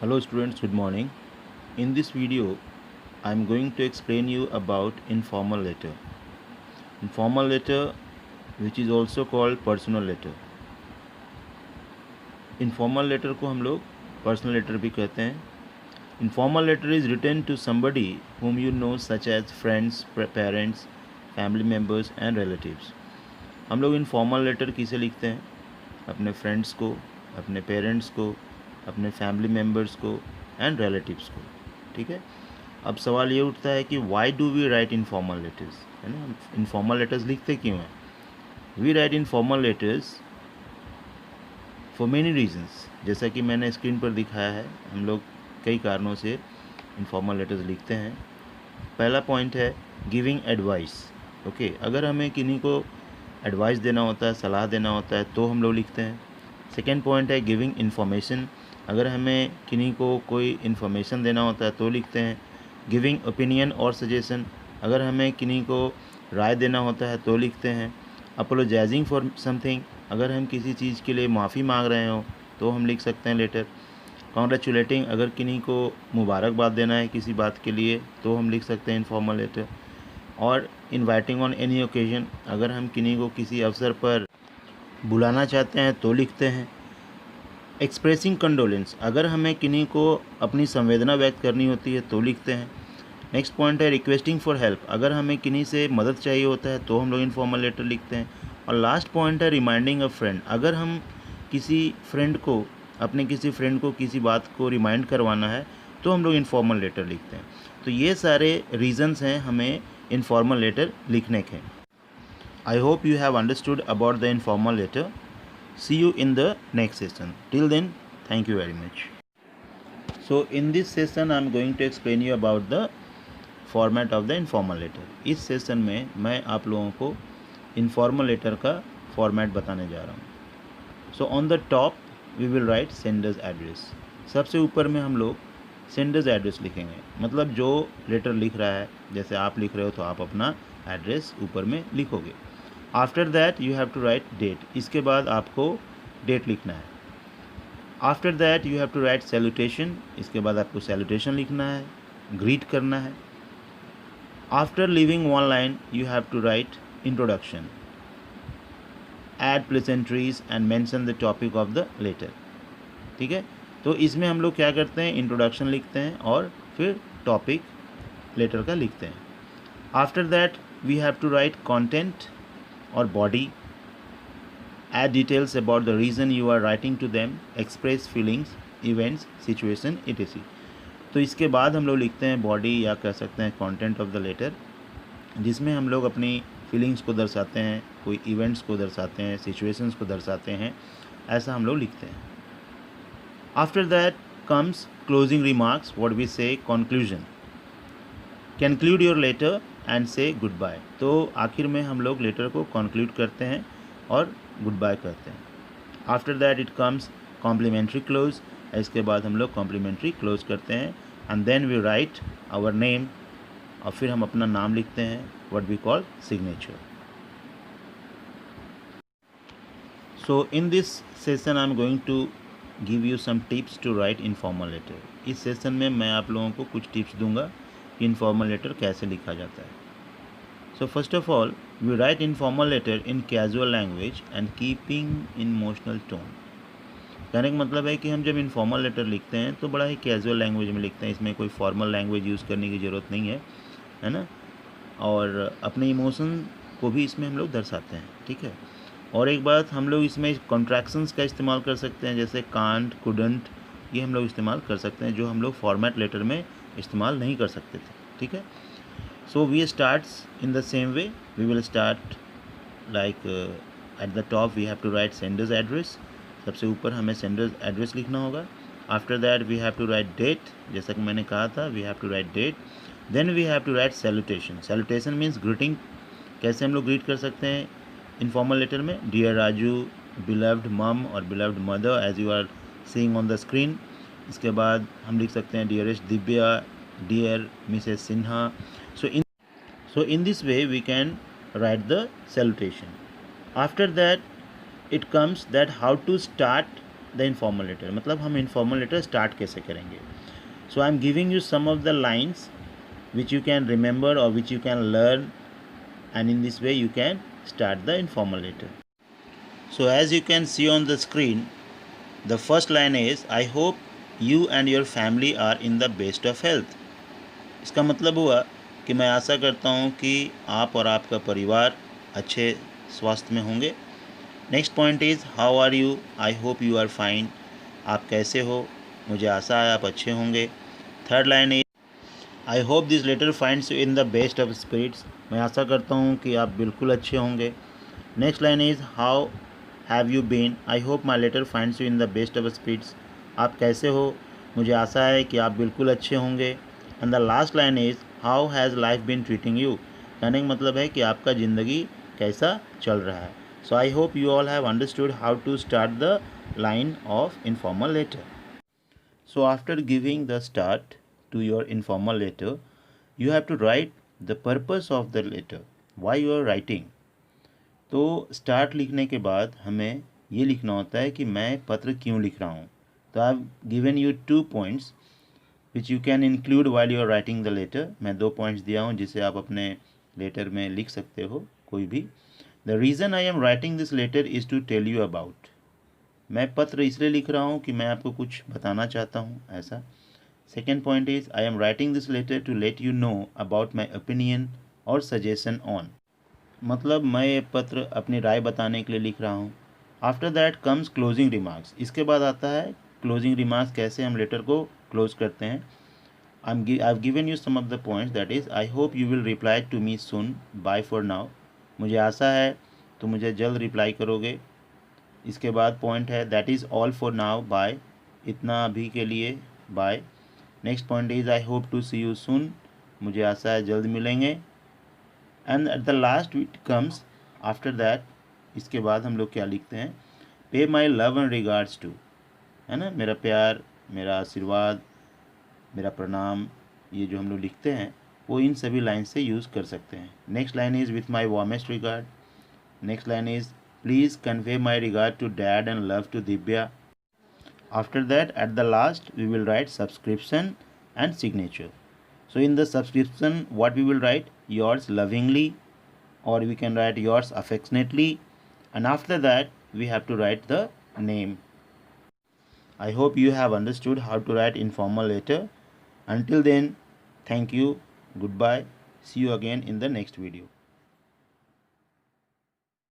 Hello students, good morning. In this video, I am going to explain you about informal letter. Informal letter, which is also called personal letter. Informal letter को हम लोग personal letter भी कहते हैं. Informal letter is written to somebody whom you know, such as friends, parents, family members and relatives. हम लोग informal letter किसे लिखते हैं? अपने friends को, अपने parents को, अपने फैमिली मेम्बर्स को एंड रिलेटिव्स को. ठीक है. अब सवाल ये उठता है कि why do we write informal letters, है ना. हम इनफॉर्मल लेटर्स लिखते क्यों हैं? We write informal letters for many reasons. जैसा कि मैंने स्क्रीन पर दिखाया है, हम लोग कई कारणों से इनफॉर्मल लेटर्स लिखते हैं. पहला पॉइंट है गिविंग एडवाइस. ओके, अगर हमें किन्हीं को एडवाइस देना होता है, सलाह देना होता है, तो हम लोग लिखते हैं. सेकेंड पॉइंट है गिविंग इन्फॉर्मेशन. अगर हमें किन्हीं को कोई इन्फॉर्मेशन देना होता है तो लिखते हैं. गिविंग ओपिनियन और सजेशन. अगर हमें किन्हीं को राय देना होता है तो लिखते हैं. Apologising for something. अगर हम किसी चीज़ के लिए माफ़ी मांग रहे हो तो हम लिख सकते हैं लेटर. कॉन्ग्रेचुलेटिंग. अगर किन्हीं को मुबारकबाद देना है किसी बात के लिए तो हम लिख सकते हैं इनफॉर्मल लेटर. और इनवाइटिंग ऑन एनी ओकेजन. अगर हम किन्हीं को किसी अवसर पर बुलाना चाहते हैं तो लिखते हैं. Expressing condolence. अगर हमें किन्हीं को अपनी संवेदना व्यक्त करनी होती है तो लिखते हैं. नेक्स्ट पॉइंट है रिक्वेस्टिंग फॉर हेल्प. अगर हमें किन्हीं से मदद चाहिए होता है तो हम लोग इनफॉर्मल लेटर लिखते हैं. और लास्ट पॉइंट है रिमाइंडिंग अ फ्रेंड. अगर हम किसी फ्रेंड को अपने किसी फ्रेंड को किसी बात को रिमाइंड करवाना है तो हम लोग इनफॉर्मल लेटर लिखते हैं. तो ये सारे रीजंस हैं हमें इनफॉर्मल लेटर लिखने के. I hope you have understood about the informal letter. See you in the next session. Till then, thank you very much. So in this session I am going to explain you about the format of the informal letter. इस session में मैं आप लोगों को informal letter का format बताने जा रहा हूँ. So on the top we will write sender's address. सबसे ऊपर में हम लोग sender's address लिखेंगे. मतलब जो लेटर लिख रहा है, जैसे आप लिख रहे हो तो आप अपना एड्रेस ऊपर में लिखोगे. After that you have to write date. इसके बाद आपको डेट लिखना है. After that you have to write salutation. इसके बाद आपको सैल्यूटेशन लिखना है, ग्रीट करना है. After leaving one line you have to write introduction, add pleasantries and mention the topic of the letter. ठीक है. तो इसमें हम लोग क्या करते हैं, इंट्रोडक्शन लिखते हैं और फिर टॉपिक लेटर का लिखते हैं. After that we have to write content or body, add details about the reason you are writing to them, express feelings, events, situation, etc. तो इसके बाद हम लोग लिखते हैं बॉडी या कह सकते हैं कंटेंट ऑफ द लेटर, जिसमें हम लोग अपनी फीलिंग्स को दर्शाते हैं, कोई इवेंट्स को दर्शाते हैं, सिचुएशंस को दर्शाते हैं. ऐसा हम लोग लिखते हैं. After that comes closing remarks, what we say conclusion. Conclude your letter and say good bye. तो आखिर में हम लोग लेटर को कंक्लूड करते हैं और गुड बाय करते हैं. After that it comes complimentary close. इसके बाद हम लोग कॉम्प्लीमेंट्री क्लोज करते हैं. And then we write our name. और फिर हम अपना नाम लिखते हैं, what we call signature. So in this session I am going to give you some tips to write informal letter. इस सेशन में मैं आप लोगों को कुछ टिप्स दूंगा कि इनफॉर्मल लेटर कैसे लिखा जाता है. So first of all, we write informal letter in casual language and keeping in emotional tone. कहने का मतलब है कि हम जब इनफॉर्मल लेटर लिखते हैं तो बड़ा ही कैजुअल लैंग्वेज में लिखते हैं. इसमें कोई फॉर्मल लैंग्वेज यूज़ करने की ज़रूरत नहीं है ना. और अपने इमोशन को भी इसमें हम लोग दर्शाते हैं. ठीक है. और एक बात, हम लोग इसमें कॉन्ट्रैक्शंस का इस्तेमाल कर सकते हैं, जैसे कांट, कुडंट, ये हम लोग इस्तेमाल कर सकते हैं, जो हम लोग फॉर्मेट लेटर में इस्तेमाल नहीं कर सकते थे. ठीक है. So we starts in the same way. We will start like at the top we have to write sender's address. सबसे ऊपर हमें sender's address लिखना होगा. After that we have to write date. जैसा कि मैंने कहा था, we have to write date. Then we have to write salutation. Salutation means greeting. कैसे हम लोग greet कर सकते हैं informal letter में? Dear Raju, beloved mom और beloved mother as you are seeing on the screen. इसके बाद हम लिख सकते हैं dearest Divya, dear Mrs. Sinha. So in this way we can write the salutation. After that it comes that how to start the informal letter, मतलब हम informal letter start कैसे करेंगे. So I am giving you some of the lines which you can remember or which you can learn, and in this way you can start the informal letter. So as you can see on the screen, the first line is I hope you and your family are in the best of health. इसका मतलब हुआ कि मैं आशा करता हूँ कि आप और आपका परिवार अच्छे स्वास्थ्य में होंगे. Next point is how are you, I hope you are fine. आप कैसे हो, मुझे आशा है आप अच्छे होंगे. Third line is I hope this letter finds you in the best of spirits. मैं आशा करता हूँ कि आप बिल्कुल अच्छे होंगे. Next line is how have you been, I hope my letter finds you in the best of spirits. आप कैसे हो, मुझे आशा है कि आप बिल्कुल अच्छे होंगे. And the last line is how has life been treating you. कहने का मतलब है कि आपका ज़िंदगी कैसा चल रहा है. So I hope you all have understood how to start the line of informal letter. So after giving the start to your informal letter, you have to write the purpose of the letter, why you are writing. तो start लिखने के बाद हमें ये लिखना होता है कि मैं पत्र क्यों लिख रहा हूँ. तो आई have given you 2 points which you can include while you are writing the letter. मैं 2 points दिया हूँ जिसे आप अपने लेटर में लिख सकते हो कोई भी. The reason I am writing this letter is to tell you about. मैं पत्र इसलिए लिख रहा हूँ कि मैं आपको कुछ बताना चाहता हूँ, ऐसा. Second point is I am writing this letter to let you know about my opinion और सजेशन ऑन. मतलब मैं ये पत्र अपनी राय बताने के लिए लिख रहा हूँ. After that comes closing remarks. इसके बाद आता है क्लोजिंग रिमार्क्स, कैसे हम लेटर को क्लोज करते हैं. I have given you some of the points, that is I hope you will reply to me soon, bye for now. मुझे आशा है तो मुझे जल्द रिप्लाई करोगे. इसके बाद पॉइंट है that is all for now, bye. इतना अभी के लिए, bye. Next point is I hope to see you soon. मुझे आशा है जल्द मिलेंगे. And at the last it comes after that. इसके बाद हम लोग क्या लिखते हैं, pay my love and regards to, है ना. मेरा प्यार, मेरा आशीर्वाद, मेरा प्रणाम, ये जो हम लोग लिखते हैं वो इन सभी लाइन से यूज़ कर सकते हैं. Next line is with my warmest regard. Next line is please convey my regard to dad and love to Divya. After that, at the last, we will write subscription and signature. So in the subscription, what we will write, yours lovingly, or we can write yours affectionately, and after that we have to write the name. I hope you have understood how to write informal letter. Until then, thank you, goodbye, see you again in the next video.